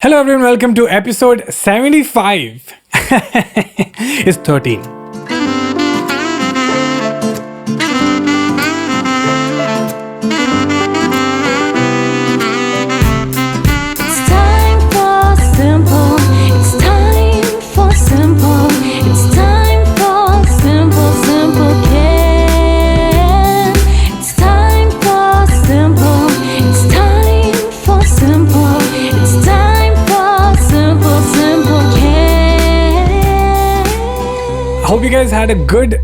Hello everyone, welcome to episode 75. It's 13. It's time for simple. It's time for simple. It's time for simple Ken. It's time for simple. It's time for simple. It's time for simple Ken. I hope you guys had a good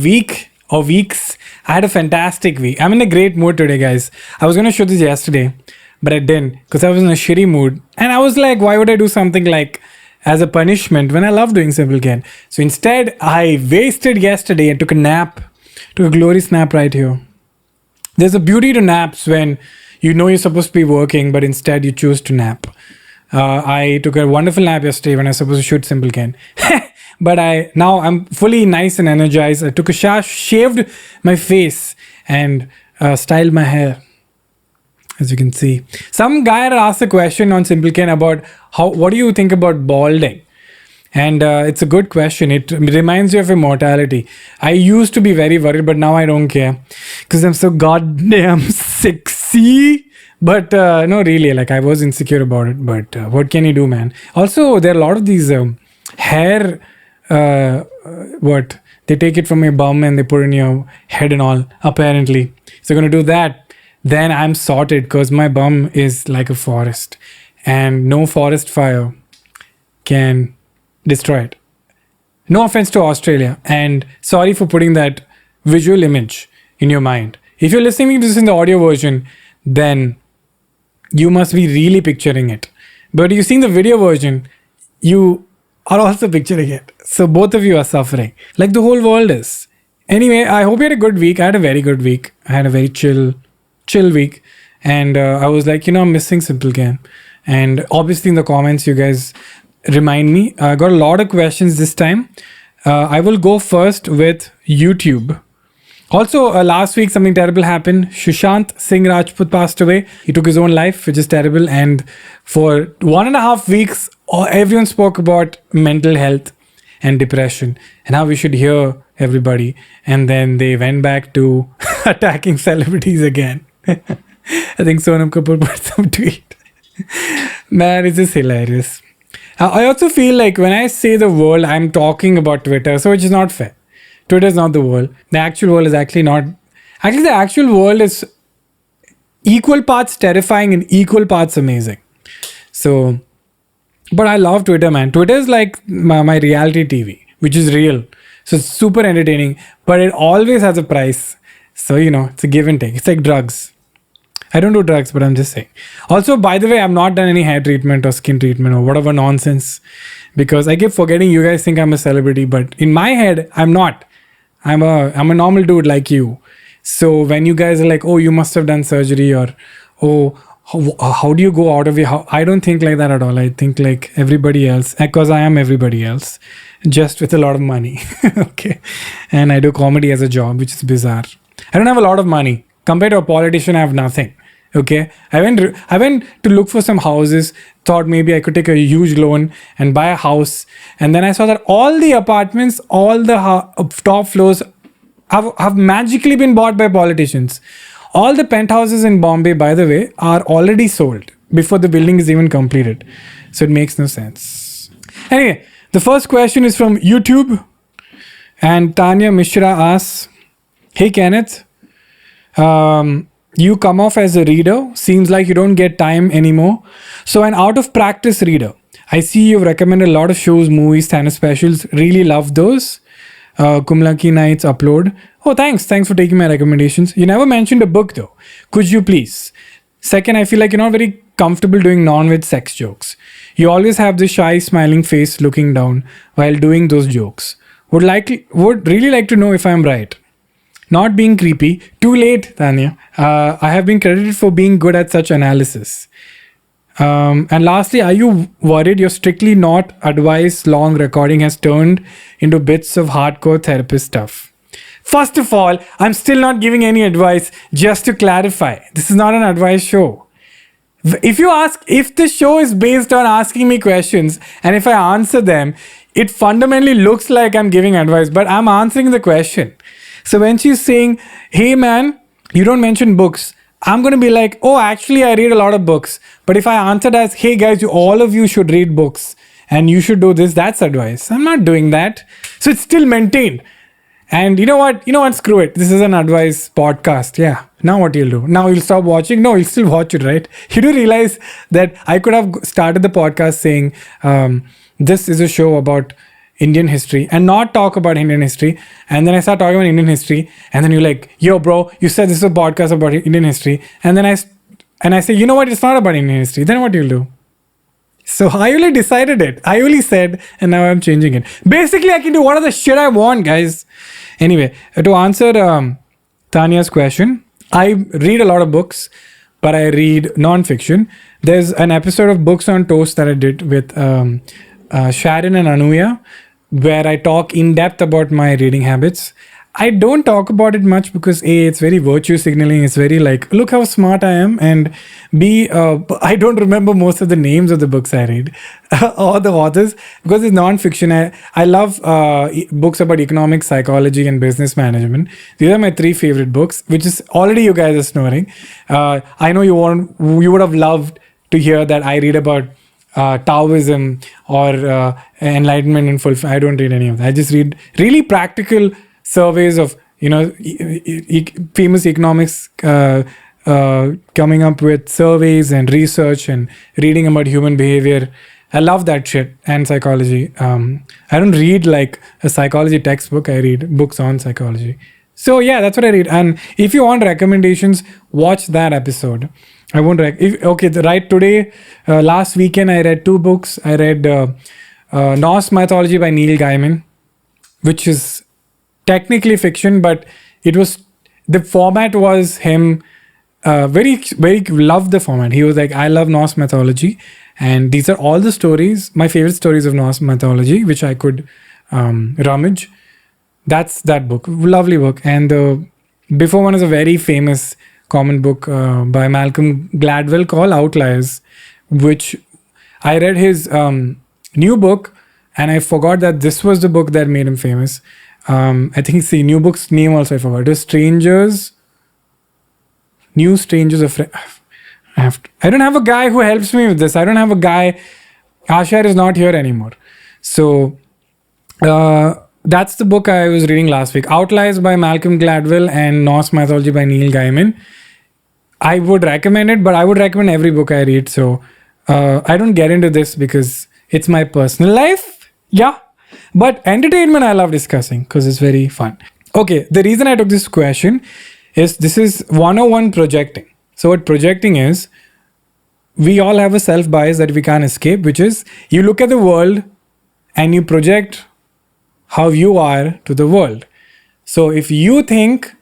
week or weeks. I had a fantastic week. I'm in a great mood today, guys. I was going to show this yesterday, but I didn't because I was in a shitty mood. And I was like, why would I do something like as a punishment when I love doing Simple Ken? So instead, I wasted yesterday and took a nap. Took a glorious nap right here. There's a beauty to naps when you know you're supposed to be working, but instead you choose to nap. I took a wonderful nap yesterday when I was supposed to shoot Simple Ken. But now I'm fully nice and energized. I took a shower, shaved my face, and styled my hair. As you can see, some guy had asked a question on Simple Ken about what do you think about balding? And it's a good question. It reminds you of immortality. I used to be very worried, but now I don't care because I'm so goddamn sexy. But no, really, like I was insecure about it. But what can you do, man? Also, there are a lot of these hair. They take it from your bum and they put it in your head and all. Apparently, so gonna do that. Then I'm sorted because my bum is like a forest, and no forest fire can destroy it. No offense to Australia, and sorry for putting that visual image in your mind. If you're listening to this in the audio version, then you must be really picturing it. But you've seen the video version, you are also picturing it. So both of you are suffering, like the whole world is. Anyway, I hope you had a good week. I had a very good week. I had a very chill week. And I was like, I'm missing Simple Ken. And obviously in the comments, you guys remind me. I got a lot of questions this time. I will go first with YouTube. Also, last week something terrible happened. Sushant Singh Rajput passed away. He took his own life, which is terrible. And for 1.5 weeks, everyone spoke about mental health and depression and how we should hear everybody. And then they went back to attacking celebrities again. I think Sonam Kapoor put some tweet. Man, it's just hilarious. I also feel like when I say the world, I'm talking about Twitter, so which is not fair. Twitter is not the world. The actual world is actually not. Actually, the actual world is equal parts terrifying and equal parts amazing. So, but I love Twitter, man. Twitter is like my reality TV, which is real. So it's super entertaining, but it always has a price. So, it's a give and take. It's like drugs. I don't do drugs, but I'm just saying. Also, by the way, I've not done any hair treatment or skin treatment or whatever nonsense because I keep forgetting you guys think I'm a celebrity, but in my head, I'm not. I'm a normal dude like you. So when you guys are like, oh, you must have done surgery or, oh, how do you go out of your I don't think like that at all. I think like everybody else because I am everybody else just with a lot of money. Okay. And I do comedy as a job, which is bizarre. I don't have a lot of money. Compared to a politician, I have nothing. Okay. I went to look for some houses, thought maybe I could take a huge loan and buy a house. And then I saw that all the apartments, all the top floors have magically been bought by politicians. All the penthouses in Bombay, by the way, are already sold before the building is even completed. So it makes no sense. Anyway, the first question is from YouTube. And Tanya Mishra asks, hey Kenneth, you come off as a reader. Seems like you don't get time anymore. So an out of practice reader. I see you've recommended a lot of shows, movies, stand-up specials. Really love those. Kumlaki Nights upload. Oh, thanks. Thanks for taking my recommendations. You never mentioned a book though. Could you please? Second, I feel like you're not very comfortable doing non-veg sex jokes. You always have this shy smiling face looking down while doing those jokes. Would really like to know if I'm right. Not being creepy. Too late, Tanya. I have been credited for being good at such analysis. And lastly, are you worried your strictly not advised long recording has turned into bits of hardcore therapist stuff? First of all, I'm still not giving any advice. Just to clarify, this is not an advice show. If the show is based on asking me questions and if I answer them, it fundamentally looks like I'm giving advice, but I'm answering the question. So when she's saying, hey man, you don't mention books, I'm going to be like, oh, actually, I read a lot of books. But if I answered as, hey guys, all of you should read books and you should do this, that's advice. I'm not doing that. So it's still maintained. And you know what? Screw it. This is an advice podcast. Yeah. Now what you'll do? Now you'll stop watching? No, you'll still watch it, right? You do realize that I could have started the podcast saying, this is a show about Indian history and not talk about Indian history. And then I start talking about Indian history. And then you're like, yo, bro, you said this is a podcast about Indian history. And then I say, you know what? It's not about Indian history. Then what you'll do? So I only decided it. I only said, and now I'm changing it. Basically, I can do whatever the shit I want, guys. Anyway, to answer Tanya's question, I read a lot of books, but I read non-fiction. There's an episode of Books on Toast that I did with Sharon and Anuya, where I talk in depth about my reading habits. I don't talk about it much because A, it's very virtue signaling. It's very like, look how smart I am. And B, I don't remember most of the names of the books I read or the authors because it's non-fiction. I love books about economics, psychology, and business management. These are my 3 favorite books, which is already you guys are snoring. I know you would have loved to hear that I read about Taoism or enlightenment and fulfillment. I don't read any of that. I just read really practical surveys of famous economics coming up with surveys and research and reading about human behavior. I love that shit and psychology. I don't read like a psychology textbook. I read books on psychology. So yeah, that's what I read. And if you want recommendations, watch that episode. I won't today, last weekend I read 2 books. I read Norse Mythology by Neil Gaiman, which is technically fiction, but the format was him very loved the format. He was like, I love Norse mythology and these are all the stories, my favorite stories of Norse mythology, which I could rummage. That's that book, lovely book. And the before one is a very famous common book by Malcolm Gladwell called Outliers, which I read his new book and I forgot that this was the book that made him famous. I think it's the new book's name also I forgot. It was New Strangers of... I don't have a guy who helps me with this. I don't have a guy. Ashar is not here anymore. So that's the book I was reading last week. Outliers by Malcolm Gladwell and Norse Mythology by Neil Gaiman. I would recommend it, but I would recommend every book I read. So I don't get into this because it's my personal life. Yeah. But entertainment I love discussing because it's very fun. Okay, the reason I took this question is this is 101 projecting. So what projecting is, we all have a self-bias that we can't escape, which is you look at the world and you project how you are to the world. So if you think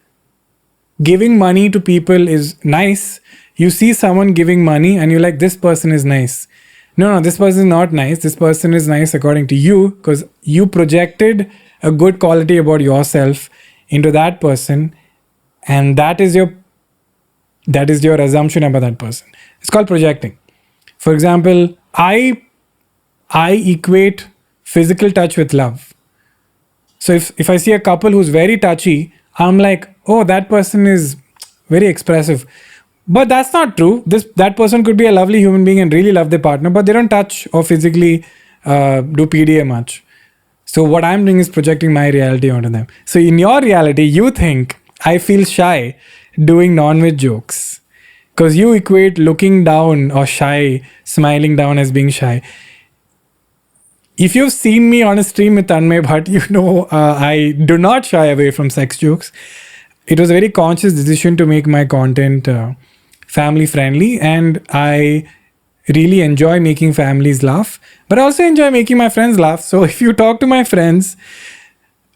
giving money to people is nice, you see someone giving money and you're like, this person is nice. No, this person is not nice. This person is nice according to you because you projected a good quality about yourself into that person, and that is your assumption about that person. It's called projecting. For example, I equate physical touch with love. So if I see a couple who's very touchy, I'm like, oh, that person is very expressive. But that's not true. That person could be a lovely human being and really love their partner, but they don't touch or physically do PDA much. So what I'm doing is projecting my reality onto them. So in your reality, you think I feel shy doing non-veg jokes because you equate looking down or shy, smiling down as being shy. If you've seen me on a stream with Tanmay Bhatt, you know I do not shy away from sex jokes. It was a very conscious decision to make my content family friendly, and I really enjoy making families laugh, but I also enjoy making my friends laugh. So if you talk to my friends,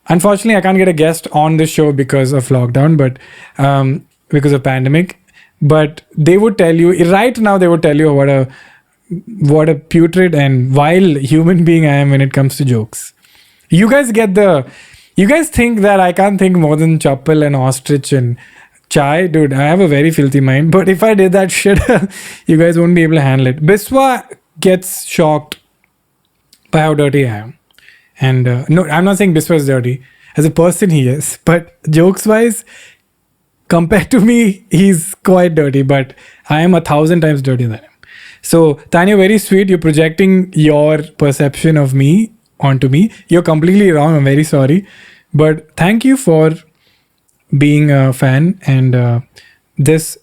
unfortunately I can't get a guest on the show because of lockdown, but because of pandemic, but they would tell you right now, they would tell you what a putrid and vile human being I am when it comes to jokes. You guys think that I can't think more than Chappal and Ostrich and Chai, dude, I have a very filthy mind. But if I did that shit, you guys won't be able to handle it. Biswa gets shocked by how dirty I am. And no, I'm not saying Biswa is dirty. As a person, he is. But jokes wise, compared to me, he's quite dirty. But I am 1,000 times dirtier than him. So, Tanya, very sweet. You're projecting your perception of me onto me. You're completely wrong. I'm very sorry. But thank you for being a fan. And this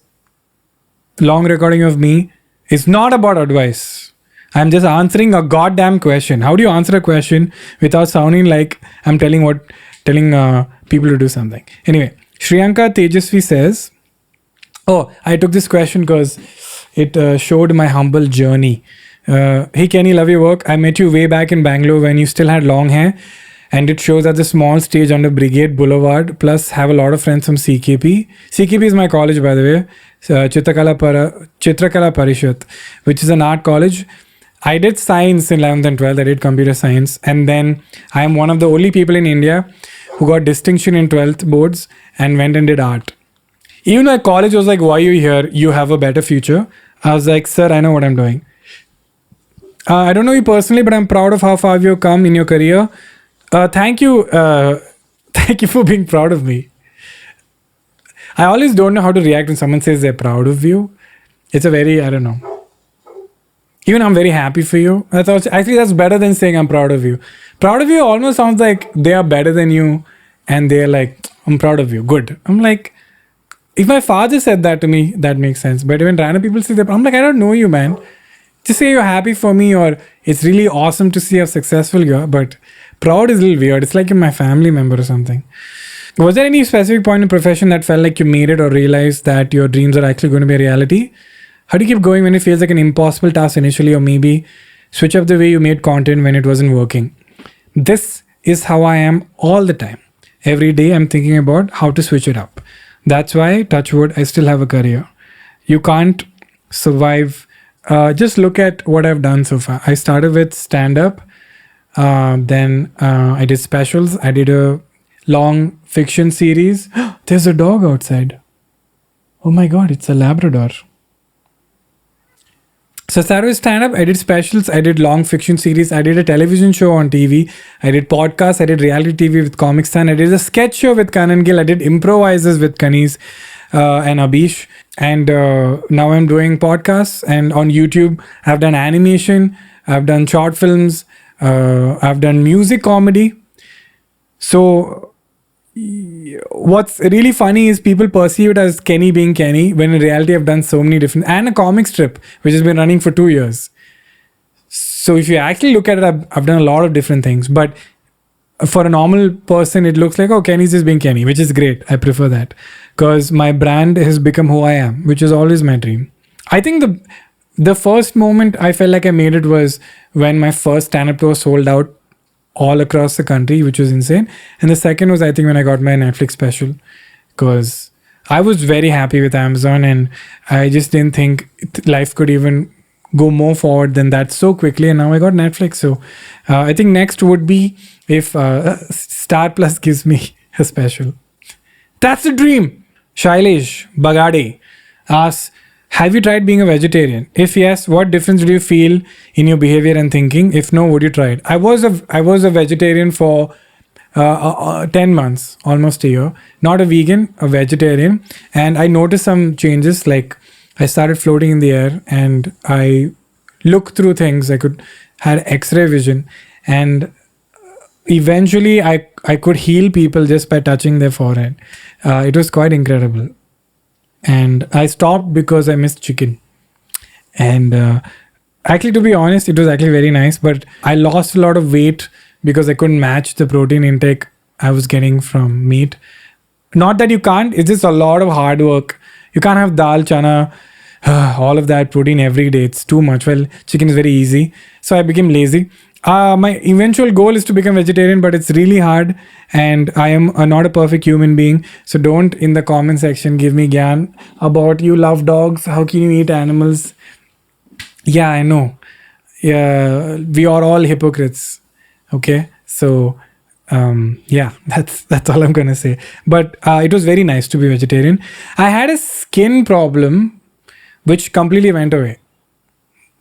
long recording of me is not about advice. I'm just answering a goddamn question. How do you answer a question without sounding like I'm telling people to do something? Anyway, Shriyanka Tejasvi says, oh, I took this question because it showed my humble journey. Hey Kenny, love your work. I met you way back in Bangalore when you still had long hair, and it shows at the small stage under Brigade Boulevard. Plus, have a lot of friends from CKP. CKP is my college, by the way, Chitrakala Parishad, which is an art college. I did science in 11th and 12th. I did computer science, and then I am one of the only people in India who got distinction in 12th boards and went and did art. Even though college was like, why are you here? You have a better future. I was like, sir, I know what I'm doing. I don't know you personally, but I'm proud of how far you've come in your career. Thank you. Thank you for being proud of me. I always don't know how to react when someone says they're proud of you. It's a very, I don't know. Even I'm very happy for you. Actually, that's better than saying I'm proud of you. Proud of you almost sounds like they are better than you and they're like, I'm proud of you. Good. I'm like, if my father said that to me, that makes sense. But when random people say that, I'm like, I don't know you, man. Just say you're happy for me, or it's really awesome to see how successful you are. But proud is a little weird. It's like you're my family member or something. Was there any specific point in profession that felt like you made it or realized that your dreams are actually going to be a reality? How do you keep going when it feels like an impossible task initially, or maybe switch up the way you made content when it wasn't working? This is how I am all the time. Every day I'm thinking about how to switch it up. That's why, touch wood, I still have a career. You can't survive. Just look at what I've done so far. I started with stand-up. Then I did specials. I did a long fiction series. There's a dog outside. Oh my God, it's a Labrador. So I started with stand-up. I did specials. I did long fiction series. I did a television show on TV. I did podcasts. I did reality TV with Comic Stan. I did a sketch show with Kanan Gill. I did improvisers with Kanis and Abish. And now I'm doing podcasts. And on YouTube, I've done animation. I've done short films. I've done music comedy. So what's really funny is people perceive it as Kenny being Kenny, when in reality I've done so many different, and a comic strip which has been running for 2 years. So if you actually look at it, I've done a lot of different things. But for a normal person, it looks like, oh, Kenny's just being Kenny, which is great. I prefer that because my brand has become who I am, which is always my dream. I think the first moment I felt like I made it was when my first stand-up tour sold out all across the country, which was insane. And the second was, I think, when I got my Netflix special, because I was very happy with Amazon and I just didn't think life could even go more forward than that so quickly. And now I got Netflix. So I think next would be if Star Plus gives me a special. That's the dream. Shailesh Bagade asks, have you tried being a vegetarian? If yes, what difference do you feel in your behavior and thinking? If no, would you try it? I was a vegetarian for 10 months, almost a year. Not a vegan, a vegetarian. And I noticed some changes, like I started floating in the air and I looked through things. I had X-ray vision, and eventually I could heal people just by touching their forehead. It was quite incredible. And I stopped because I missed chicken. And actually, to be honest, it was actually very nice. But I lost a lot of weight because I couldn't match the protein intake I was getting from meat. Not that you can't, it's just a lot of hard work. You can't have dal, chana, all of that protein every day. It's too much. Well, chicken is very easy. So I became lazy. My eventual goal is to become vegetarian, but it's really hard, and I am not a perfect human being. So don't in the comment section give me gyan about you love dogs, how can you eat animals. Yeah, I know. Yeah, we are all hypocrites. Okay, so Yeah, that's all I'm gonna say. But it was very nice to be vegetarian. I had a skin problem which completely went away,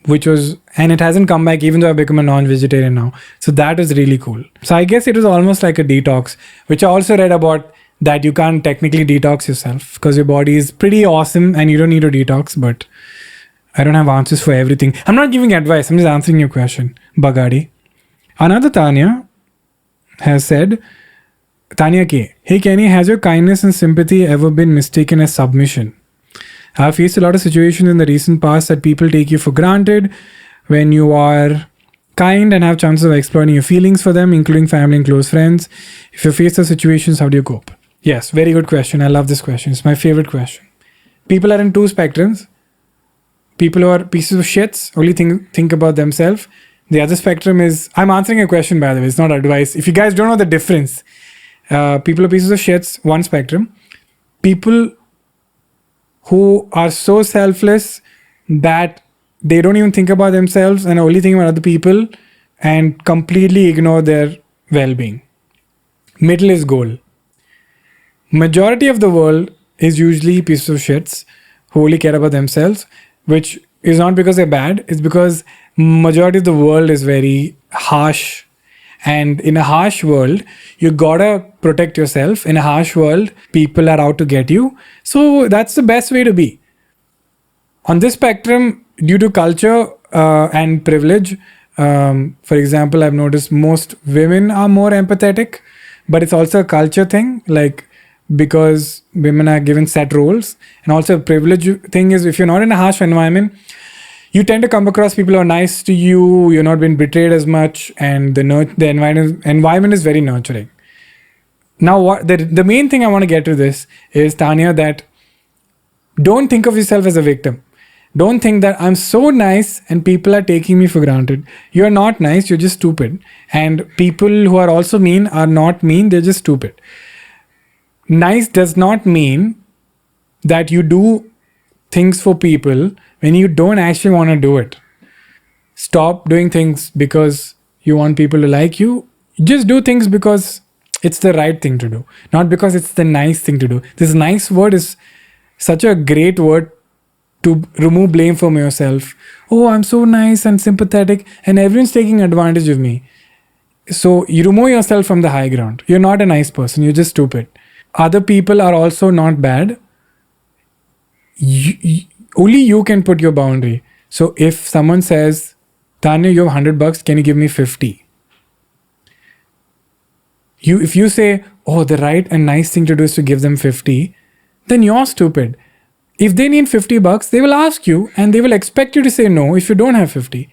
and it hasn't come back even though I've become a non-vegetarian now. So that was really cool. So I guess it was almost like a detox, which I also read about, that you can't technically detox yourself because your body is pretty awesome and you don't need to detox. But I don't have answers for everything. I'm not giving advice, I'm just answering your question, Bagadi. Another Tanya has said, Tanya K, hey Kenny, has your kindness and sympathy ever been mistaken as submission? I've faced a lot of situations in the recent past that people take you for granted when you are kind and have chances of exploring your feelings for them, including family and close friends. If you face those situations, how do you cope? Yes, very good question. I love this question. It's my favorite question. People are in two spectrums. People who are pieces of shits, only think about themselves. The other spectrum is, I'm answering a question by the way, it's not advice. If you guys don't know the difference, people are pieces of shits, one spectrum. People who are so selfless that they don't even think about themselves and only think about other people and completely ignore their well-being. Middle is goal. Majority of the world is usually pieces of shits who only care about themselves, which is not because they're bad, it's because majority of the world is very harsh. And in a harsh world, you gotta protect yourself. In a harsh world, people are out to get you. So that's the best way to be. On this spectrum, due to culture and privilege, for example, I've noticed most women are more empathetic, but it's also a culture thing, like because women are given set roles. And also a privilege thing is, if you're not in a harsh environment, you tend to come across people who are nice to you, you're not being betrayed as much, and the environment is very nurturing. Now, what the main thing I want to get to this is, Tanya, that don't think of yourself as a victim. Don't think that I'm so nice and people are taking me for granted. You're not nice, you're just stupid. And people who are also mean are not mean, they're just stupid. Nice does not mean that you do things for people when you don't actually want to do it. Stop doing things because you want people to like you. Just do things because it's the right thing to do, not because it's the nice thing to do. This nice word is such a great word to remove blame from yourself. Oh, I'm so nice and sympathetic and everyone's taking advantage of me. So you remove yourself from the high ground. You're not a nice person, you're just stupid. Other people are also not bad. Only you can put your boundary. So if someone says, Tanya, you have $100, can you give me 50? If you say, oh, the right and nice thing to do is to give them 50, then you're stupid. If they need $50, they will ask you and they will expect you to say no if you don't have 50.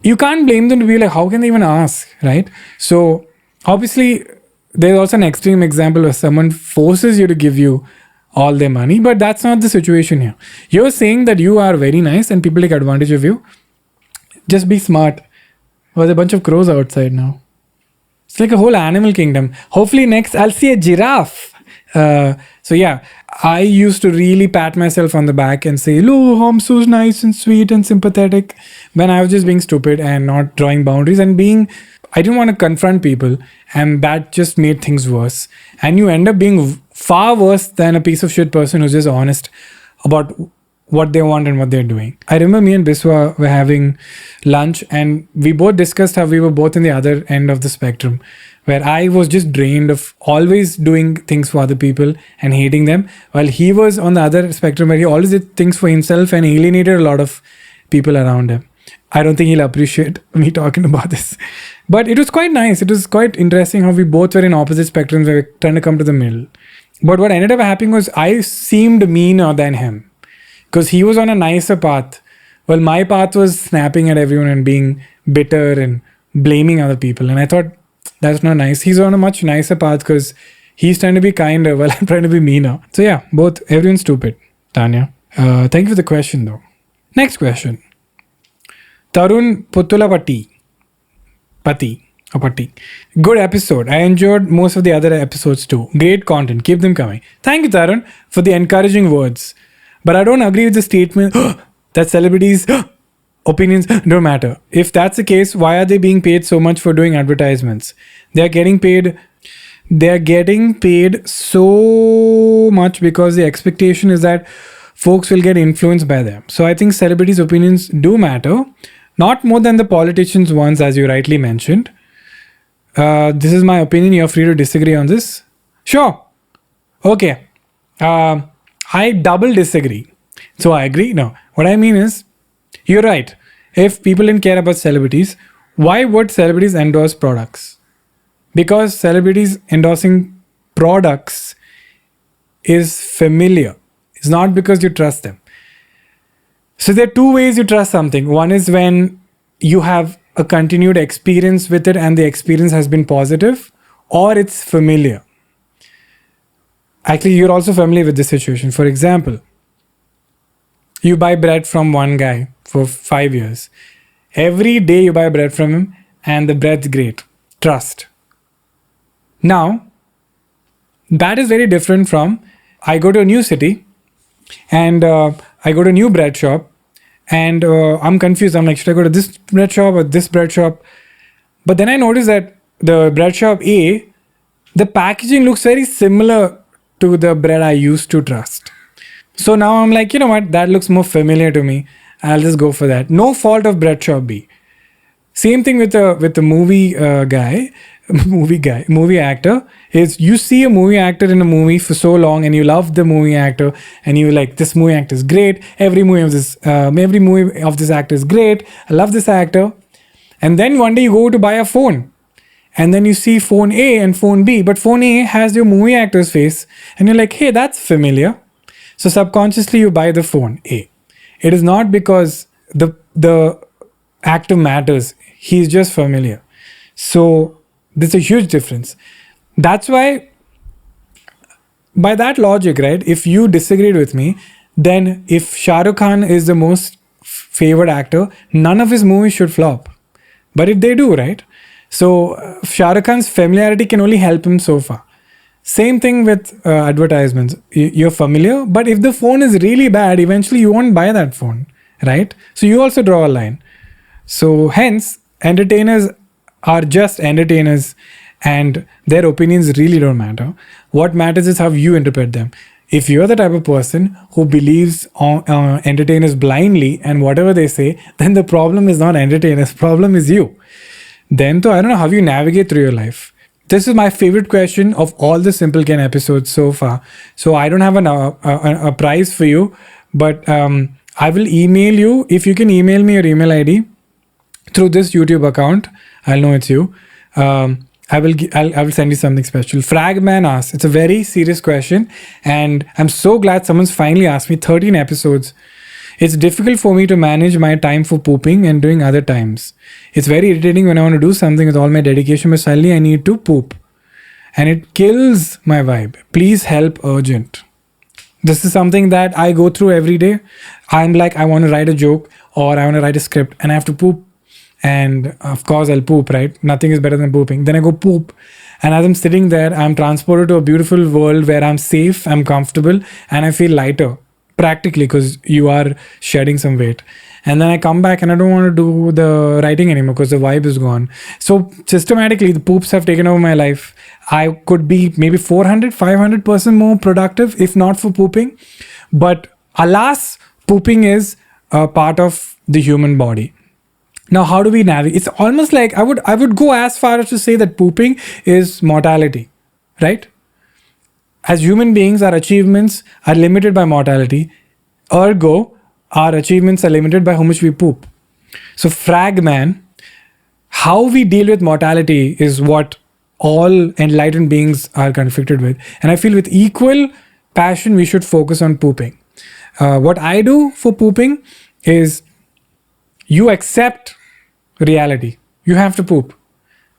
You can't blame them to be like, how can they even ask, right? So obviously, there's also an extreme example where someone forces you to give you all their money, but that's not the situation here. You're saying that you are very nice and people take advantage of you. Just be smart. There's a bunch of crows outside now. It's like a whole animal kingdom. Hopefully next I'll see a giraffe. So yeah, I used to really pat myself on the back and say, "Look, I'm so nice and sweet and sympathetic," when I was just being stupid and not drawing boundaries and I didn't want to confront people, and that just made things worse. And you end up being far worse than a piece of shit person who's just honest about what they want and what they're doing. I remember me and Biswa were having lunch and we both discussed how we were both in the other end of the spectrum, where I was just drained of always doing things for other people and hating them, while he was on the other spectrum where he always did things for himself and alienated a lot of people around him. I don't think he'll appreciate me talking about this. But it was quite nice. It was quite interesting how we both were in opposite spectrums where we were trying to come to the middle. But what ended up happening was I seemed meaner than him because he was on a nicer path. Well, my path was snapping at everyone and being bitter and blaming other people. And I thought, that's not nice. He's on a much nicer path because he's trying to be kinder while I'm trying to be meaner. So yeah, everyone's stupid, Tanya. Thank you for the question though. Next question. Tarun Puttulapatti. Patti. Good episode. I enjoyed most of the other episodes too. Great content. Keep them coming. Thank you, Tarun, for the encouraging words. But I don't agree with the statement that celebrities' opinions don't matter. If that's the case, why are they being paid so much for doing advertisements? They're getting paid. They're getting paid so much because the expectation is that folks will get influenced by them. So I think celebrities' opinions do matter, not more than the politicians' ones, as you rightly mentioned. This is my opinion. You're free to disagree on this. Sure. Okay. I double disagree. So I agree. No. What I mean is, you're right. If people didn't care about celebrities, why would celebrities endorse products? Because celebrities endorsing products is familiar. It's not because you trust them. So there are two ways you trust something. One is when you have a continued experience with it and the experience has been positive, or it's familiar. Actually, you're also familiar with this situation. For example, you buy bread from one guy for 5 years. Every day you buy bread from him and the bread's great. Trust. Now, that is very different from I go to a new city and I go to a new bread shop and I'm confused. I'm like, should I go to this bread shop or this bread shop? But then I noticed that the bread shop A, the packaging looks very similar to the bread I used to trust. So now I'm like, you know what? That looks more familiar to me. I'll just go for that. No fault of bread shop B. Same thing with the movie movie actor is you see a movie actor in a movie for so long and you love the movie actor and you like this movie actor is great. Every movie of this actor is great. I love this actor. And then one day you go to buy a phone and then you see phone A and phone B, but phone A has your movie actor's face and you're like, hey, that's familiar. So subconsciously you buy the phone A. It is not because the actor matters. He's just familiar. So there's a huge difference. That's why, by that logic, right, if you disagreed with me, then if Shah Rukh Khan is the most favored actor, none of his movies should flop. But if they do, right? So Shah Rukh Khan's familiarity can only help him so far. Same thing with advertisements. You're familiar, but if the phone is really bad, eventually you won't buy that phone, right? So you also draw a line. So hence, entertainers are just entertainers and their opinions really don't matter. What matters is how you interpret them. If you're the type of person who believes on entertainers blindly and whatever they say, then the problem is not entertainers, problem is you. Then I don't know how you navigate through your life. This is my favorite question of all the Simple Ken episodes so far. So I don't have a prize for you, but I will email you. If you can email me your email ID through this YouTube account, I'll know it's you. I will send you something special. Fragman asks, it's a very serious question and I'm so glad someone's finally asked me. 13 episodes. It's difficult for me to manage my time for pooping and doing other times. It's very irritating when I want to do something with all my dedication, but suddenly I need to poop. And it kills my vibe. Please help urgent. This is something that I go through every day. I'm like, I want to write a joke or I want to write a script and I have to poop. And of course I'll poop, right? Nothing is better than pooping. Then I go poop. And as I'm sitting there, I'm transported to a beautiful world where I'm safe, I'm comfortable, and I feel lighter. Practically, because you are shedding some weight. And then I come back and I don't want to do the writing anymore because the vibe is gone. So systematically, the poops have taken over my life. I could be maybe 500% more productive if not for pooping. But alas, pooping is a part of the human body. Now, how do we navigate? It's almost like I would go as far as to say that pooping is mortality, right? As human beings, our achievements are limited by mortality. Ergo, our achievements are limited by how much we poop. So, Fragman, how we deal with mortality is what all enlightened beings are conflicted with. And I feel with equal passion, we should focus on pooping. What I do for pooping is you accept reality. You have to poop.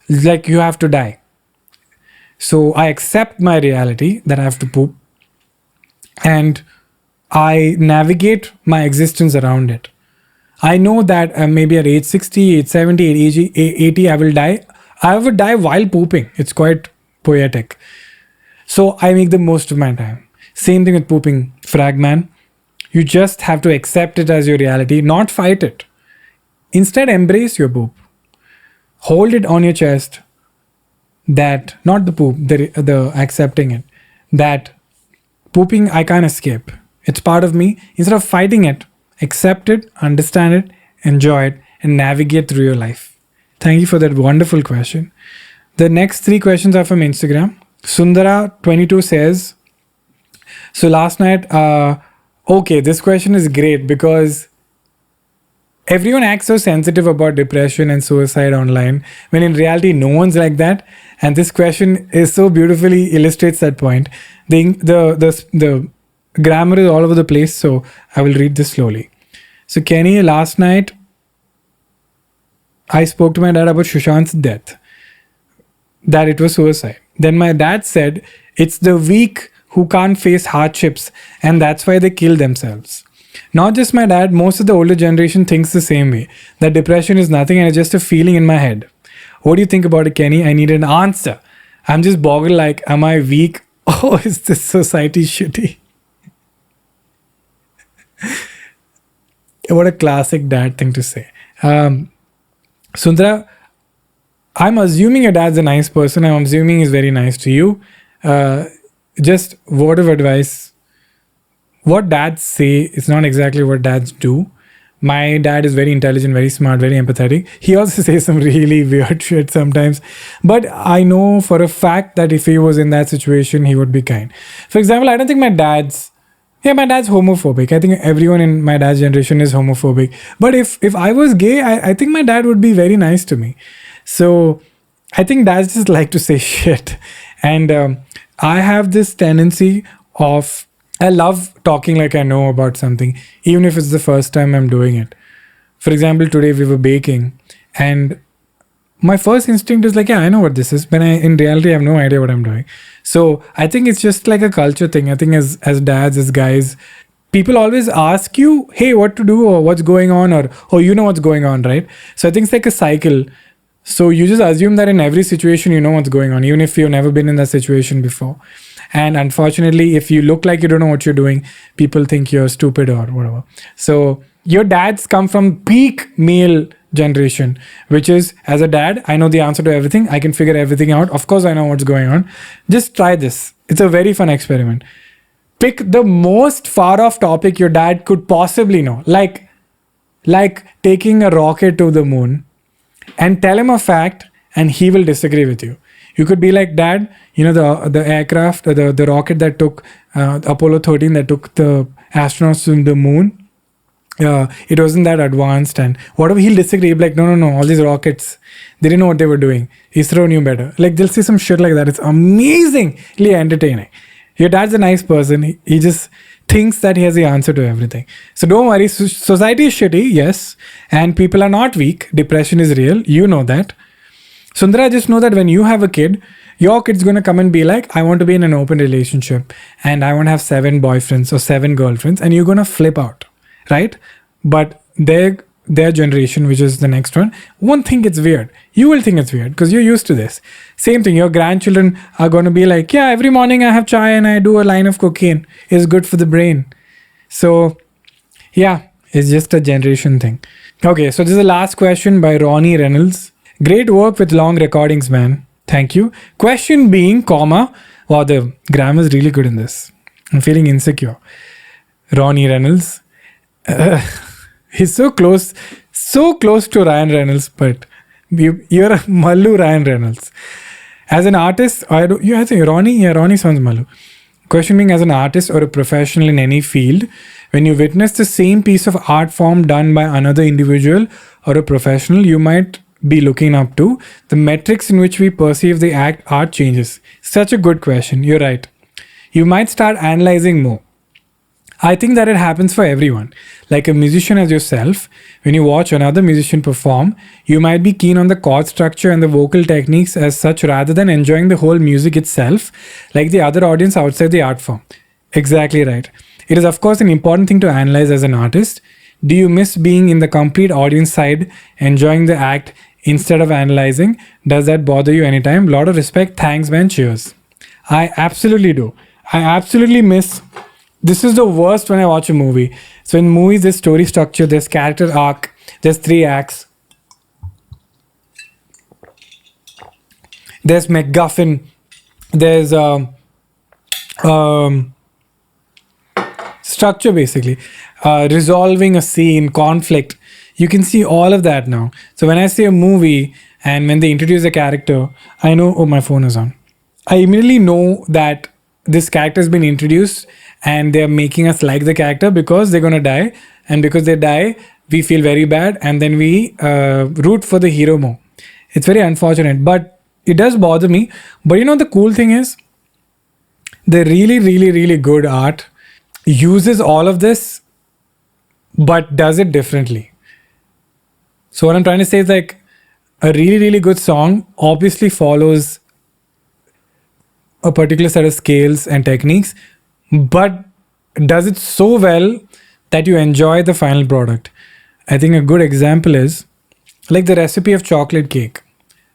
It's like you have to die. So I accept my reality that I have to poop and I navigate my existence around it. I know that maybe at age 60, age 70, age 80, I will die. I would die while pooping. It's quite poetic. So I make the most of my time. Same thing with pooping, Fragman. You just have to accept it as your reality, not fight it. Instead, embrace your poop. Hold it on your chest. that, not the poop, the accepting it, that pooping I can't escape. It's part of me. Instead of fighting it, accept it, understand it, enjoy it, and navigate through your life. Thank you for that wonderful question. The next 3 questions are from Instagram. Sundara22 says, so last night, okay, this question is great because everyone acts so sensitive about depression and suicide online when in reality no one's like that. And this question is so beautifully illustrates that point. The grammar is all over the place, so I will read this slowly. So Kenny, last night I spoke to my dad about Sushant's death, that it was suicide. Then my dad said it's the weak who can't face hardships and that's why they kill themselves. Not just my dad, most of the older generation thinks the same way, that depression is nothing and it's just a feeling in my head. What do you think about it, Kenny? I need an answer. I'm just boggled like, am I weak? Oh, is this society shitty? What a classic dad thing to say. Sundara, I'm assuming your dad's a nice person. I'm assuming he's very nice to you. Just word of advice. What dads say is not exactly what dads do. My dad is very intelligent, very smart, very empathetic. He also says some really weird shit sometimes. But I know for a fact that if he was in that situation, he would be kind. For example, I don't think my dad's homophobic. I think everyone in my dad's generation is homophobic. But if I was gay, I think my dad would be very nice to me. So I think dads just like to say shit. And I have this tendency of, I love talking like I know about something, even if it's the first time I'm doing it. For example, today we were baking and my first instinct is like, yeah, I know what this is. But in reality, I have no idea what I'm doing. So I think it's just like a culture thing. I think as dads, as guys, people always ask you, hey, what to do or what's going on or, oh, you know what's going on, right? So I think it's like a cycle. So you just assume that in every situation, you know what's going on, even if you've never been in that situation before. And unfortunately, if you look like you don't know what you're doing, people think you're stupid or whatever. So your dads come from peak male generation, which is, as a dad, I know the answer to everything. I can figure everything out. Of course, I know what's going on. Just try this. It's a very fun experiment. Pick the most far off topic your dad could possibly know, like taking a rocket to the moon, and tell him a fact and he will disagree with you. You could be like, Dad, you know, the aircraft, the rocket that took Apollo 13 that took the astronauts to the moon, it wasn't that advanced and whatever. He'll disagree. He'll be like, no, all these rockets, they didn't know what they were doing. ISRO knew better. Like, they'll say some shit like that. It's amazingly entertaining. Your dad's a nice person. He just thinks that he has the answer to everything. So don't worry. Society is shitty, yes. And people are not weak. Depression is real. You know that. Sundara, just know that when you have a kid, your kid's going to come and be like, I want to be in an open relationship and I want to have 7 boyfriends or 7 girlfriends, and you're going to flip out, right? But their generation, which is the next one, won't think it's weird. You will think it's weird because you're used to this. Same thing, your grandchildren are going to be like, yeah, every morning I have chai and I do a line of cocaine. It's good for the brain. So yeah, it's just a generation thing. Okay, so this is the last question by Ronnie Reynolds. Great work with long recordings, man. Thank you. Question being, comma. Wow, the grammar is really good in this. I'm feeling insecure. Ronnie Reynolds. He's so close to Ryan Reynolds, but you're a Mallu Ryan Reynolds. As an artist, I think Ronnie sounds Mallu. Question being, as an artist or a professional in any field, when you witness the same piece of art form done by another individual or a professional, you might be looking up to, the metrics in which we perceive the art changes. Such a good question. You're right. You might start analyzing more. I think that it happens for everyone. Like a musician as yourself, when you watch another musician perform, you might be keen on the chord structure and the vocal techniques as such rather than enjoying the whole music itself, like the other audience outside the art form. Exactly right. It is, of course, an important thing to analyze as an artist. Do you miss being in the complete audience side, enjoying the act instead of analyzing? Does that bother you anytime? Lot of respect. Thanks, man. Cheers. I absolutely do. I absolutely miss. This is the worst when I watch a movie. So in movies, there's story structure, there's character arc, there's 3 acts. there's MacGuffin, there's um, structure basically, resolving a scene, conflict. You can see all of that now. So when I see a movie and when they introduce a character, I know, oh, my phone is on. I immediately know that this character has been introduced and they're making us like the character because they're going to die. And because they die, we feel very bad and then we root for the hero more. It's very unfortunate, but it does bother me. But you know, the cool thing is, the really, really, really good art uses all of this, but does it differently. So what I'm trying to say is like a really, really good song obviously follows a particular set of scales and techniques, but does it so well that you enjoy the final product. I think a good example is like the recipe of chocolate cake.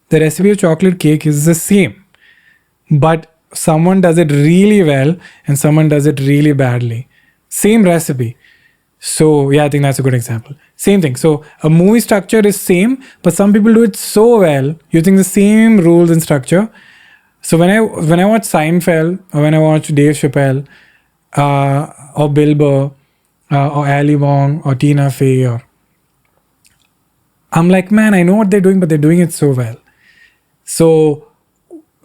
The recipe of chocolate cake is the same, but someone does it really well and someone does it really badly. Same recipe. So yeah, I think that's a good example. Same thing. So a movie structure is same, but some people do it so well using the same rules and structure. So when I watch Seinfeld or when I watch Dave Chappelle or Bill Burr or Ali Wong or Tina Fey, I'm like, man, I know what they're doing, but they're doing it so well. So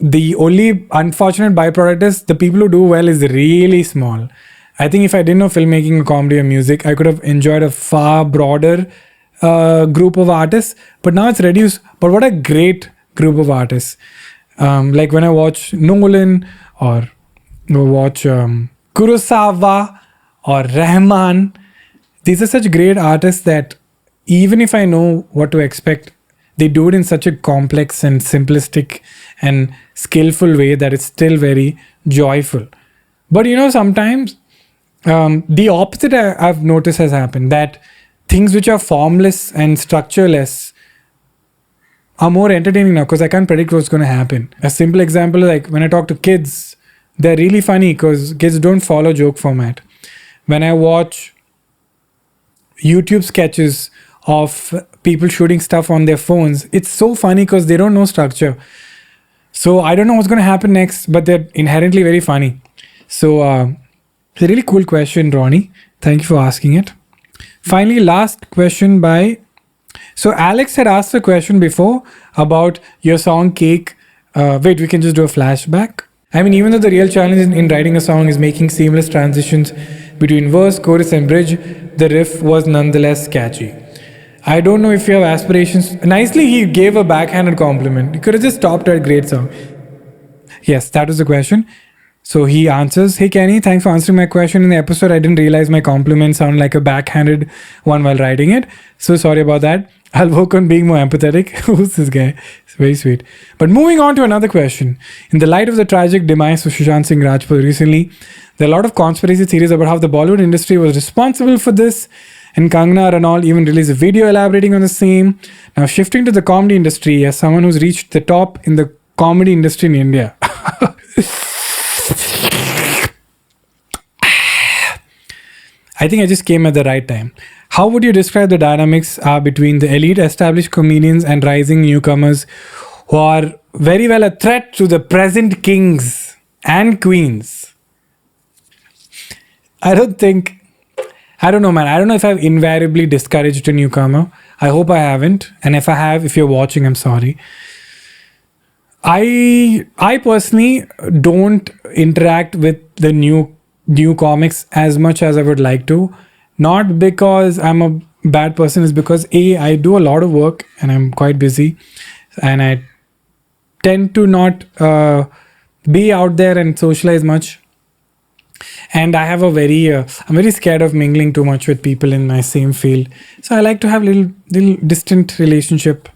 the only unfortunate byproduct is the people who do well is really small. I think if I didn't know filmmaking, comedy, or music, I could have enjoyed a far broader group of artists. But now it's reduced. But what a great group of artists. Like when I watch Nolan or watch Kurosawa or Rahman, these are such great artists that even if I know what to expect, they do it in such a complex and simplistic and skillful way that it's still very joyful. But you know, sometimes the opposite I've noticed has happened, that things which are formless and structureless are more entertaining now because I can't predict what's going to happen. A simple example, like when I talk to kids, they're really funny because kids don't follow joke format. When I watch YouTube sketches of people shooting stuff on their phones, it's so funny because they don't know structure. So I don't know what's going to happen next, but they're inherently very funny. So it's a really cool question, Ronnie. Thank you for asking it. Finally, last question by... So Alex had asked a question before about your song Cake. Wait, we can just do a flashback. I mean, even though the real challenge in writing a song is making seamless transitions between verse, chorus and bridge, the riff was nonetheless catchy. I don't know if you have aspirations. Nicely, he gave a backhanded compliment. You could have just stopped at great song. Yes, that was the question. So he answers, hey Kenny, thanks for answering my question in the episode. I didn't realize my compliment sounded like a backhanded one while writing it. So sorry about that. I'll work on being more empathetic. Who's this guy? It's very sweet. But moving on to another question. In the light of the tragic demise of Sushant Singh Rajput recently, there are a lot of conspiracy theories about how the Bollywood industry was responsible for this. And Kangana Ranaut even released a video elaborating on the same. Now shifting to the comedy industry, as someone who's reached the top in the comedy industry in India. I think I just came at the right time. How would you describe the dynamics between the elite established comedians and rising newcomers who are very well a threat to the present kings and queens? I don't know, man. I don't know if I've invariably discouraged a newcomer. I hope I haven't. And if I have, if you're watching, I'm sorry. I personally don't interact with the new comics as much as I would like to. Not because I'm a bad person, it's because I do a lot of work and I'm quite busy. And I tend to not be out there and socialize much. And I have I'm very scared of mingling too much with people in my same field. So I like to have little distant relationship.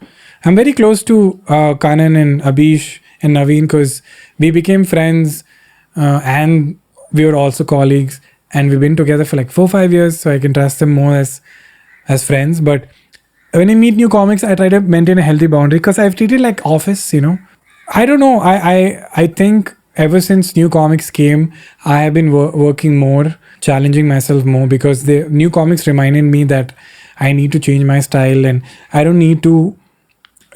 I'm very close to Kanan and Abish and Naveen because we became friends and we were also colleagues. And we've been together for like 4-5 years, so I can trust them more as friends. But when I meet new comics, I try to maintain a healthy boundary because I've treated like office, you know. I don't know. I think ever since new comics came, I have been working more, challenging myself more because the new comics reminded me that I need to change my style and I don't need to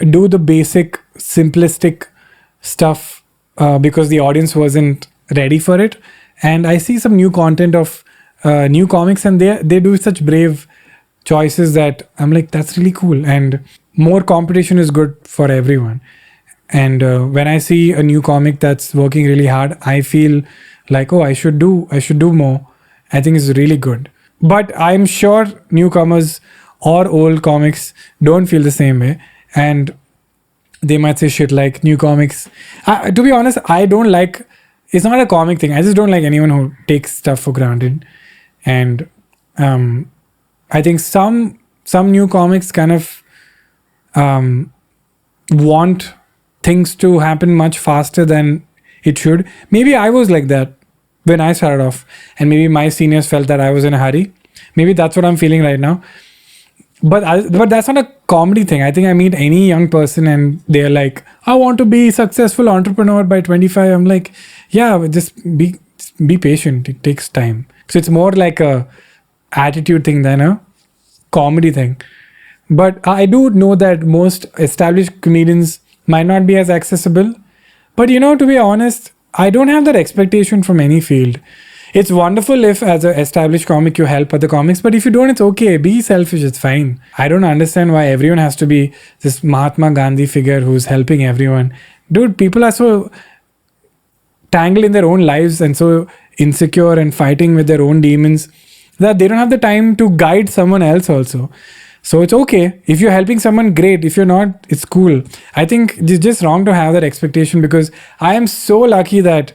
do the basic, simplistic stuff because the audience wasn't ready for it. And I see some new content of new comics, and they do such brave choices that I'm like, that's really cool. And more competition is good for everyone. And when I see a new comic that's working really hard, I feel like, oh, I should do more. I think it's really good. But I'm sure newcomers or old comics don't feel the same way, and they might say shit like new comics. To be honest, I don't like. It's not a comic thing. I just don't like anyone who takes stuff for granted. And I think some new comics kind of want things to happen much faster than it should. Maybe I was like that when I started off, and maybe my seniors felt that I was in a hurry. Maybe that's what I'm feeling right now. But that's not a comedy thing. I think I meet any young person and they're like, I want to be successful entrepreneur by 25. I'm like, yeah, just be patient. It takes time. So it's more like a attitude thing than a comedy thing. But I do know that most established comedians might not be as accessible. But to be honest, I don't have that expectation from any field. It's wonderful if, as an established comic, you help other comics, but if you don't, it's okay. Be selfish, it's fine. I don't understand why everyone has to be this Mahatma Gandhi figure who's helping everyone. Dude, people are so tangled in their own lives and so insecure and fighting with their own demons that they don't have the time to guide someone else also. So it's okay. If you're helping someone, great. If you're not, it's cool. I think it's just wrong to have that expectation, because I am so lucky that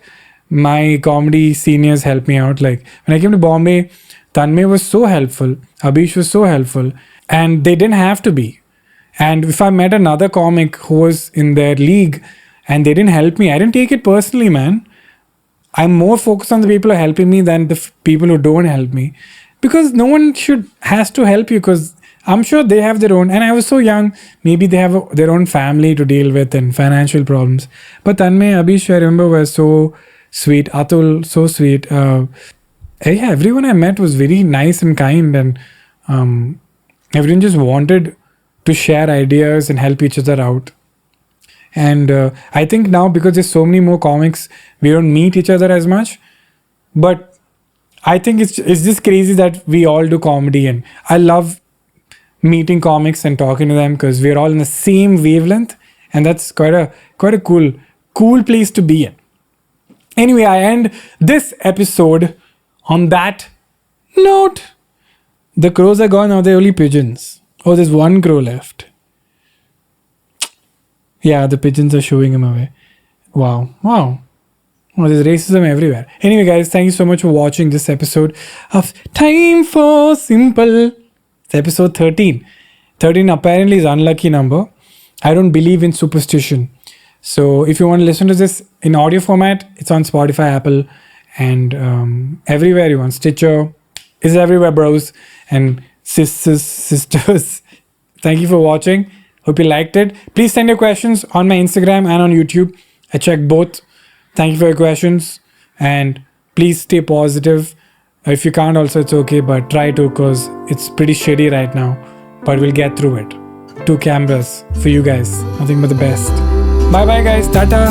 my comedy seniors helped me out. Like when I came to Bombay, Tanmay was so helpful, Abhish was so helpful, and they didn't have to be. And if I met another comic who was in their league and they didn't help me, I didn't take it personally, man. I'm more focused on the people who are helping me than the people who don't help me, because no one has to help you, because I'm sure they have their own. And I was so young, maybe they have their own family to deal with and financial problems. But Tanmay, Abhish, I remember, were so sweet. Atul, so sweet. Yeah, everyone I met was very nice and kind, and everyone just wanted to share ideas and help each other out. And I think now, because there's so many more comics, we don't meet each other as much. But I think it's just crazy that we all do comedy, and I love meeting comics and talking to them, because we're all in the same wavelength, and that's quite a cool place to be in. Anyway, I end this episode on that note. The crows are gone, now they're only pigeons. Oh, there's one crow left. Yeah, the pigeons are showing him away. Wow. Oh, there's racism everywhere. Anyway, guys, thank you so much for watching this episode of Time for Simple. It's episode 13. 13 apparently is unlucky number. I don't believe in superstition. So if you want to listen to this in audio format, it's on Spotify, Apple, and everywhere you want. Stitcher is everywhere, bros and sisters. Thank you for watching. Hope you liked it. Please send your questions on my Instagram and on YouTube. I check both. Thank you for your questions. And please stay positive. If you can't also, it's okay, but try to, because it's pretty shitty right now. But we'll get through it. 2 cameras for you guys. Nothing but the best. Bye bye, guys. Tata.